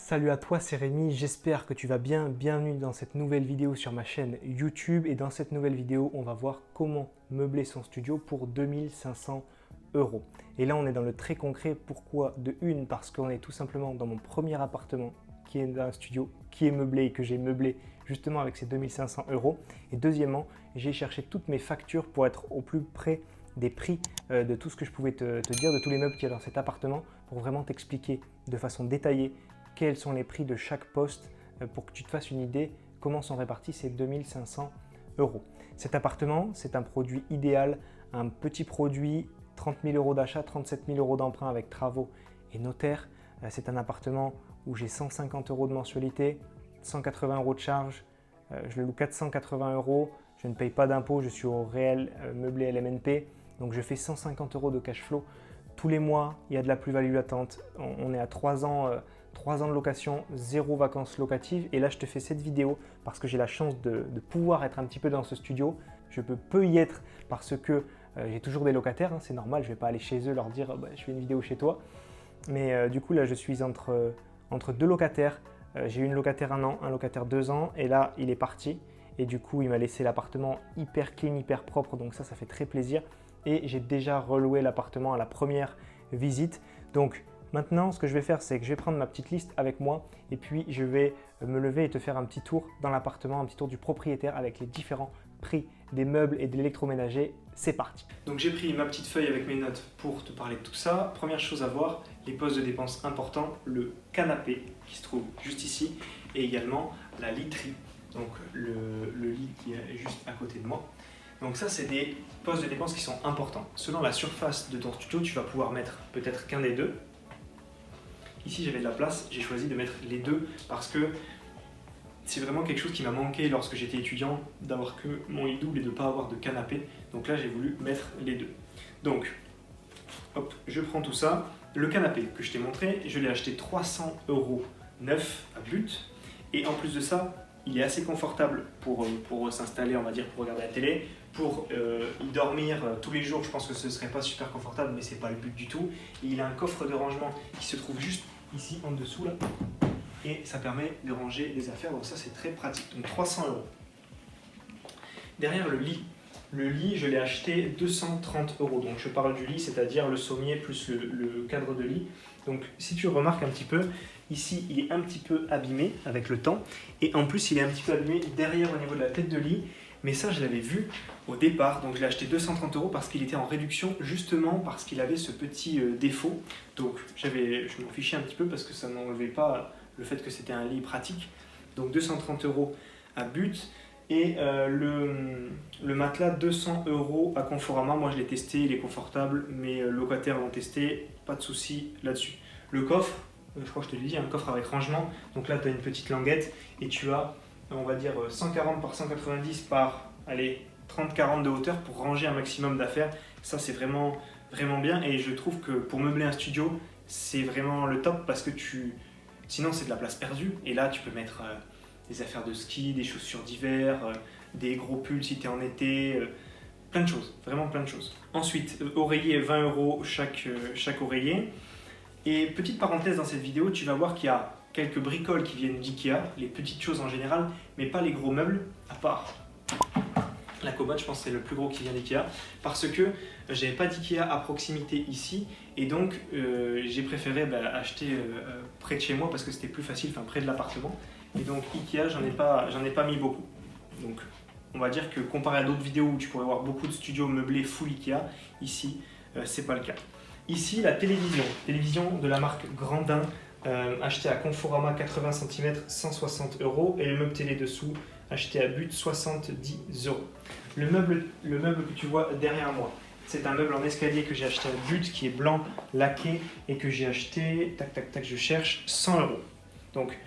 Salut à toi, c'est Rémi, j'espère que tu vas bien. Bienvenue dans cette nouvelle vidéo sur ma chaîne YouTube. Et dans cette nouvelle vidéo, on va voir comment meubler son studio pour 2500 €. Et là, on est dans le très concret. Pourquoi? De une, parce qu'on est tout simplement dans mon premier appartement qui est un studio qui est meublé et que j'ai meublé justement avec ces 2500 €. Et deuxièmement, j'ai cherché toutes mes factures pour être au plus près des prix de tout ce que je pouvais te dire, de tous les meubles qu'il y a dans cet appartement, pour vraiment t'expliquer de façon détaillée quels sont les prix de chaque poste pour que tu te fasses une idée comment sont répartis ces 2500 €. Cet appartement, c'est un produit idéal, un petit produit, 30 000 € d'achat, 37 000 € d'emprunt avec travaux et notaire. C'est un appartement où j'ai 150 € de mensualité, 180 € de charge, je le loue 480 €, je ne paye pas d'impôts, je suis au réel meublé LMNP, donc je fais 150 € de cash flow. Tous les mois, il y a de la plus-value latente. On est à 3 ans de location, 0 vacances locatives. Et là, je te fais cette vidéo parce que j'ai la chance de pouvoir être un petit peu dans ce studio. Je peux y être parce que j'ai toujours des locataires, hein, c'est normal. Je ne vais pas aller chez eux leur dire je fais une vidéo chez toi. Mais du coup, là, je suis entre deux locataires. J'ai eu une locataire 1 an, un locataire 2 ans. Et là, il est parti. Et du coup, il m'a laissé l'appartement hyper clean, hyper propre. Donc ça fait très plaisir. Et j'ai déjà reloué l'appartement à la première visite. Donc maintenant, ce que je vais faire, c'est que je vais prendre ma petite liste avec moi et puis je vais me lever et te faire un petit tour dans l'appartement, un petit tour du propriétaire avec les différents prix des meubles et de l'électroménager. C'est parti. Donc j'ai pris ma petite feuille avec mes notes pour te parler de tout ça. Première chose à voir, les postes de dépenses importants, le canapé qui se trouve juste ici et également la literie, donc le lit qui est juste à côté de moi. Donc ça, c'est des postes de dépenses qui sont importants. Selon la surface de ton studio, tu vas pouvoir mettre peut-être qu'un des deux. Ici, j'avais de la place, j'ai choisi de mettre les deux parce que c'est vraiment quelque chose qui m'a manqué lorsque j'étais étudiant, d'avoir que mon lit double et de ne pas avoir de canapé. Donc là, j'ai voulu mettre les deux. Donc, hop, je prends tout ça. Le canapé que je t'ai montré, je l'ai acheté 300 € neuf à but. Et en plus de ça, il est assez confortable pour s'installer, on va dire, pour regarder la télé. Pour y dormir tous les jours, je pense que ce ne serait pas super confortable, mais ce n'est pas le but du tout. Et il a un coffre de rangement qui se trouve juste ici en dessous là. Et ça permet de ranger les affaires, donc ça c'est très pratique. Donc 300 €. Derrière le lit, je l'ai acheté 230 €. Donc je parle du lit, c'est-à-dire le sommier plus le cadre de lit. Donc si tu remarques un petit peu, ici il est un petit peu abîmé avec le temps. Et en plus il est un petit peu abîmé derrière au niveau de la tête de lit. Mais ça je l'avais vu au départ, donc je l'ai acheté 230 € parce qu'il était en réduction justement parce qu'il avait ce petit défaut. Donc je m'en fichais un petit peu parce que ça n'enlevait pas le fait que c'était un lit pratique. Donc 230 € à but. Et le matelas 200 € à Conforama, moi je l'ai testé, il est confortable, mes locataires l'ont testé, pas de souci là-dessus. Le coffre, je crois que je te l'ai dit, un coffre avec rangement, donc là tu as une petite languette et tu as, on va dire 140 par 190 par, allez, 30-40 de hauteur pour ranger un maximum d'affaires. Ça c'est vraiment bien et je trouve que pour meubler un studio, c'est vraiment le top parce que sinon c'est de la place perdue et là tu peux mettre des affaires de ski, des chaussures d'hiver, des gros pulls si tu es en été, plein de choses, vraiment plein de choses. Ensuite, oreiller 20 € chaque oreiller. Et petite parenthèse dans cette vidéo, tu vas voir qu'il y a quelques bricoles qui viennent d'IKEA, les petites choses en général, mais pas les gros meubles, à part la commode, je pense que c'est le plus gros qui vient d'IKEA, parce que j'avais pas d'IKEA à proximité ici, et donc j'ai préféré acheter près de chez moi parce que c'était plus facile, près de l'appartement. Et donc IKEA, j'en ai pas mis beaucoup. Donc on va dire que comparé à d'autres vidéos où tu pourrais voir beaucoup de studios meublés full IKEA, ici c'est pas le cas. Ici la télévision de la marque Grandin, acheté à Conforama 80 cm, 160 € et le meuble télé dessous, acheté à but 70 €. Le meuble que tu vois derrière moi, c'est un meuble en escalier que j'ai acheté à but qui est blanc, laqué et que j'ai acheté, je cherche, 100 €. Donc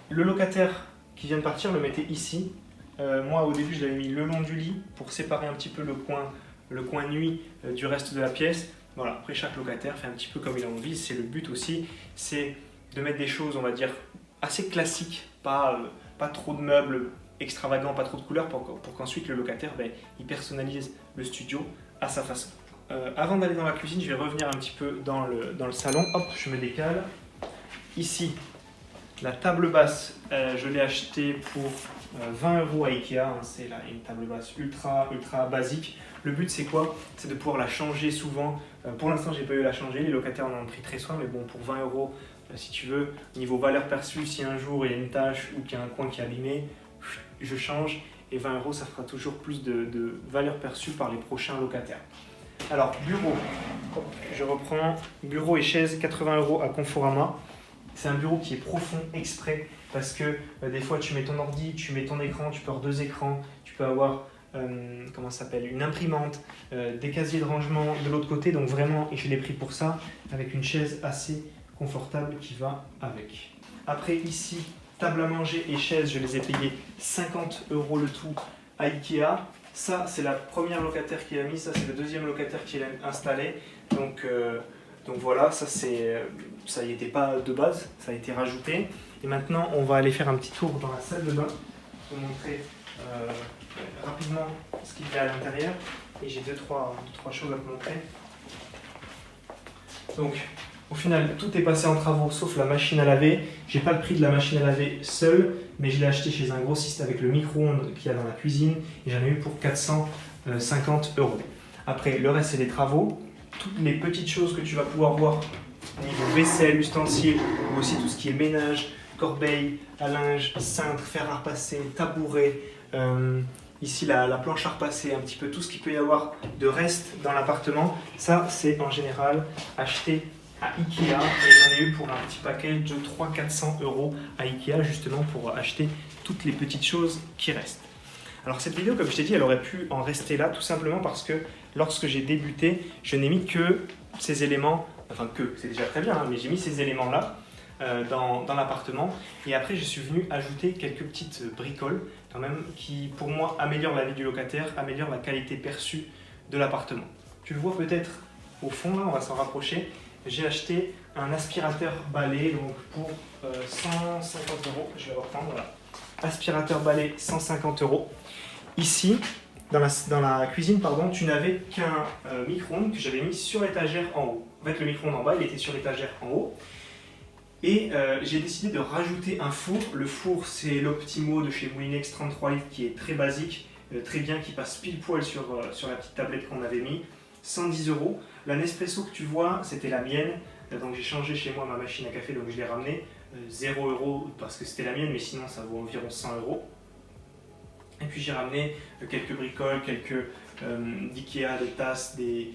le locataire qui vient de partir le mettait ici. Moi au début je l'avais mis le long du lit pour séparer un petit peu le coin nuit du reste de la pièce. Voilà, après chaque locataire fait un petit peu comme il a envie, c'est le but aussi, c'est de mettre des choses on va dire assez classiques, pas trop de meubles extravagants, pas trop de couleurs pour qu'ensuite le locataire il personnalise le studio à sa façon. Avant d'aller dans la cuisine, je vais revenir un petit peu dans le salon. Hop, je me décale. Ici, La table basse, je l'ai achetée pour 20 € à Ikea. Hein, c'est là une table basse ultra basique. Le but c'est quoi? C'est de pouvoir la changer souvent. Pour l'instant, j'ai pas eu à la changer. Les locataires en ont pris très soin, mais bon, pour 20 €, si tu veux, niveau valeur perçue, si un jour il y a une tâche ou qu'il y a un coin qui est abîmé, je change. Et 20 €, ça fera toujours plus de valeur perçue par les prochains locataires. Alors, bureau, je reprends bureau et chaise, 80 € à Conforama. C'est un bureau qui est profond exprès parce que des fois tu mets ton ordi, tu mets ton écran, tu peux avoir 2 écrans, tu peux avoir comment ça s'appelle, une imprimante, des casiers de rangement de l'autre côté. Donc vraiment, et je l'ai pris pour ça, avec une chaise assez confortable qui va avec. Après ici, table à manger et chaise, je les ai payés 50 € le tout à Ikea. Ça, c'est la première locataire qui l'a mis, ça c'est le deuxième locataire qui l'a installé. Donc voilà, ça y était pas de base, ça a été rajouté. Et maintenant, on va aller faire un petit tour dans la salle de bain pour montrer rapidement ce qu'il y a à l'intérieur. Et j'ai deux, trois choses à te montrer. Donc, au final, tout est passé en travaux sauf la machine à laver. J'ai pas le prix de la machine à laver seule, mais je l'ai acheté chez un grossiste avec le micro-ondes qu'il y a dans la cuisine et j'en ai eu pour 450 €. Après, le reste, c'est des travaux. Toutes les petites choses que tu vas pouvoir voir niveau vaisselle, ustensiles, ou aussi tout ce qui est ménage, corbeille, à linge, cintre, fer à repasser, tabouret, ici la planche à repasser, un petit peu tout ce qu'il peut y avoir de reste dans l'appartement. Ça, c'est en général acheté à Ikea et j'en ai eu pour un petit paquet de 300-400 € à Ikea justement pour acheter toutes les petites choses qui restent. Alors cette vidéo, comme je t'ai dit, elle aurait pu en rester là tout simplement parce que lorsque j'ai débuté, je n'ai mis que ces éléments, enfin que, c'est déjà très bien, hein, mais j'ai mis ces éléments-là dans l'appartement et après je suis venu ajouter quelques petites bricoles quand même qui pour moi améliorent la vie du locataire, améliorent la qualité perçue de l'appartement. Tu le vois peut-être au fond là, on va s'en rapprocher. J'ai acheté un aspirateur balai donc pour 150 €, je vais reprendre, voilà. Aspirateur balai 150 €. Ici, dans la cuisine, pardon, tu n'avais qu'un micro-ondes que j'avais mis sur l'étagère en haut. En fait, le micro-ondes en bas, il était sur l'étagère en haut. Et j'ai décidé de rajouter un four. Le four, c'est l'Optimo de chez Moulinex 33 litres qui est très basique, très bien, qui passe pile poil sur la petite tablette qu'on avait mis. 110 €. La Nespresso que tu vois, c'était la mienne. Donc j'ai changé chez moi ma machine à café, donc je l'ai ramenée. 0 € parce que c'était la mienne, mais sinon ça vaut environ 100 €. Et puis j'ai ramené quelques bricoles, quelques d'Ikea, des tasses, des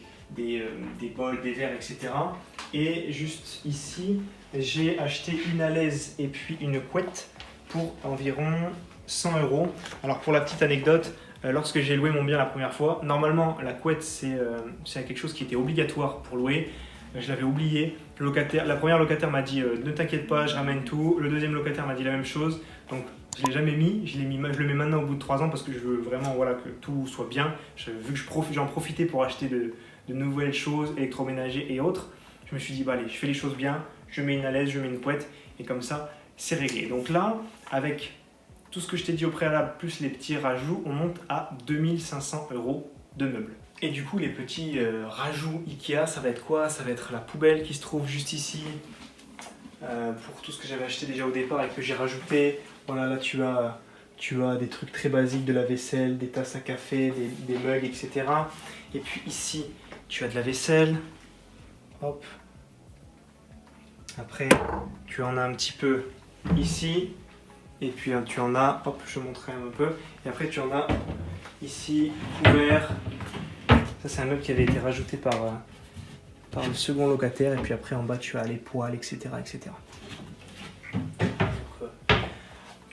bols, des verres, etc. Et juste ici, j'ai acheté une alaise et puis une couette pour environ 100 €. Alors pour la petite anecdote, lorsque j'ai loué mon bien la première fois, normalement la couette c'est quelque chose qui était obligatoire pour louer. Je l'avais oublié. La première locataire m'a dit ne t'inquiète pas, je ramène tout. Le deuxième locataire m'a dit la même chose. Donc je ne l'ai jamais mis. Je le mets maintenant au bout de 3 ans parce que je veux vraiment voilà, que tout soit bien. Vu que j'en profitais pour acheter de nouvelles choses, électroménager et autres, je me suis dit bah, allez, je fais les choses bien. Je mets une alaise, je mets une couette et comme ça c'est réglé. Donc là, avec tout ce que je t'ai dit au préalable, plus les petits rajouts, on monte à 2500 € de meubles. Et du coup, les petits rajouts Ikea, ça va être quoi? Ça va être la poubelle qui se trouve juste ici, pour tout ce que j'avais acheté déjà au départ et que j'ai rajouté. Voilà, là tu as des trucs très basiques, de la vaisselle, des tasses à café, des mugs, etc. Et puis ici, tu as de la vaisselle. Hop. Après, tu en as un petit peu ici. Et puis tu en as, hop, je montrerai un peu. Et après, tu en as ici, couvert. Ça, c'est un meuble qui avait été rajouté par le second locataire. Et puis après, en bas, tu as les poêles, etc. etc. Donc,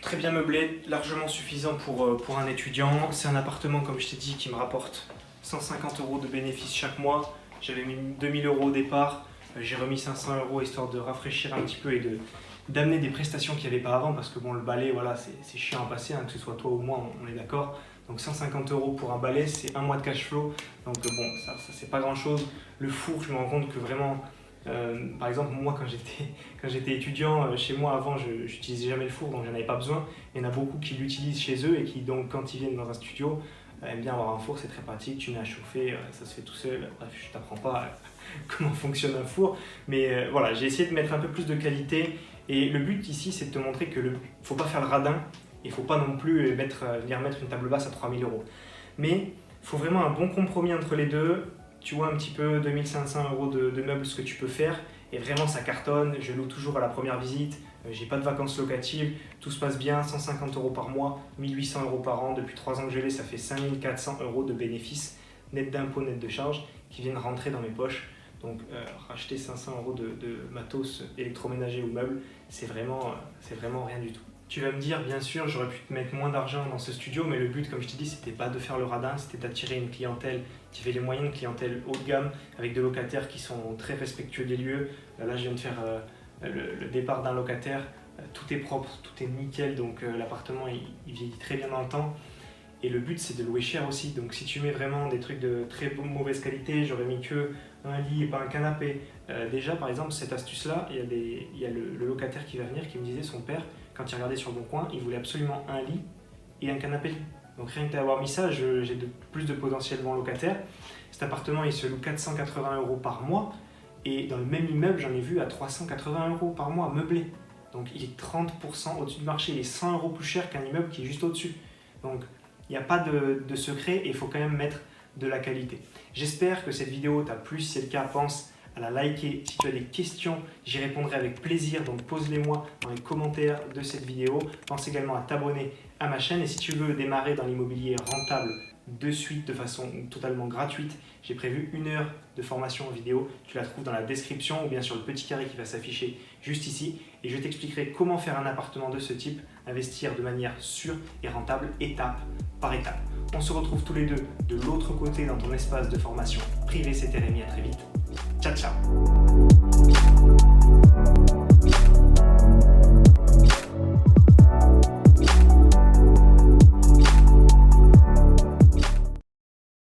très bien meublé, largement suffisant pour un étudiant. C'est un appartement, comme je t'ai dit, qui me rapporte 150 € de bénéfices chaque mois. J'avais mis 2000 € au départ. J'ai remis 500 € histoire de rafraîchir un petit peu et d'amener des prestations qu'il n'y avait pas avant. Parce que bon, le balai, voilà, c'est chiant à passer, hein, que ce soit toi ou moi, on est d'accord. Donc 150 € pour un balai, c'est un mois de cash flow. Donc bon, ça c'est pas grand chose. Le four, je me rends compte que vraiment, par exemple, moi quand j'étais étudiant, chez moi avant, je n'utilisais jamais le four, donc j'en avais pas besoin. Il y en a beaucoup qui l'utilisent chez eux et qui donc quand ils viennent dans un studio, aiment bien avoir un four, c'est très pratique, tu mets à chauffer, ça se fait tout seul. Bref, je t'apprends pas comment fonctionne un four. Mais voilà, j'ai essayé de mettre un peu plus de qualité Et le but ici, c'est de te montrer que faut pas faire le radin, il faut pas non plus venir mettre une table basse à 3 000 €. Mais il faut vraiment un bon compromis entre les deux. Tu vois un petit peu 2 500 € de meubles, ce que tu peux faire. Et vraiment, ça cartonne. Je loue toujours à la première visite. J'ai pas de vacances locatives. Tout se passe bien. 150 € par mois, 1 800 € par an. Depuis 3 ans que je l'ai, ça fait 5 400 € de bénéfices, net d'impôts, net de charges, qui viennent rentrer dans mes poches. Donc, racheter 500 € de matos électroménager ou meubles, c'est vraiment rien du tout. Tu vas me dire, bien sûr, j'aurais pu te mettre moins d'argent dans ce studio, mais le but, comme je t'ai dit, c'était pas de faire le radin, c'était d'attirer une clientèle qui avait les moyens, de clientèle haut de gamme, avec des locataires qui sont très respectueux des lieux. Là, je viens de faire le départ d'un locataire, tout est propre, tout est nickel, donc l'appartement, il vieillit très bien dans le temps. Et le but, c'est de louer cher aussi. Donc si tu mets vraiment des trucs de très mauvaise qualité, j'aurais mis que un lit et pas un canapé. Déjà, par exemple, cette astuce-là, il y a le locataire qui va venir qui me disait, son père, quand il regardait sur le bon coin, il voulait absolument un lit et un canapé lit. Donc rien que d'avoir mis ça, j'ai plus de potentiel bon locataire. Cet appartement, il se loue 480 € par mois. Et dans le même immeuble, j'en ai vu à 380 € par mois, meublé. Donc il est 30% au-dessus du marché. Il est 100 € plus cher qu'un immeuble qui est juste au-dessus. Donc il n'y a pas de secret et il faut quand même mettre de la qualité. J'espère que cette vidéo t'a plu. Si c'est le cas, pense à la liker. Si tu as des questions, j'y répondrai avec plaisir. Donc pose-les-moi dans les commentaires de cette vidéo. Pense également à t'abonner à ma chaîne. Et si tu veux démarrer dans l'immobilier rentable de suite, de façon totalement gratuite, j'ai prévu 1 heure de formation en vidéo. Tu la trouves dans la description ou bien sur le petit carré qui va s'afficher juste ici. Et je t'expliquerai comment faire un appartement de ce type, investir de manière sûre et rentable, étape par étape. On se retrouve tous les deux de l'autre côté dans ton espace de formation privé. C'était Rémi, à très vite. Ciao, ciao.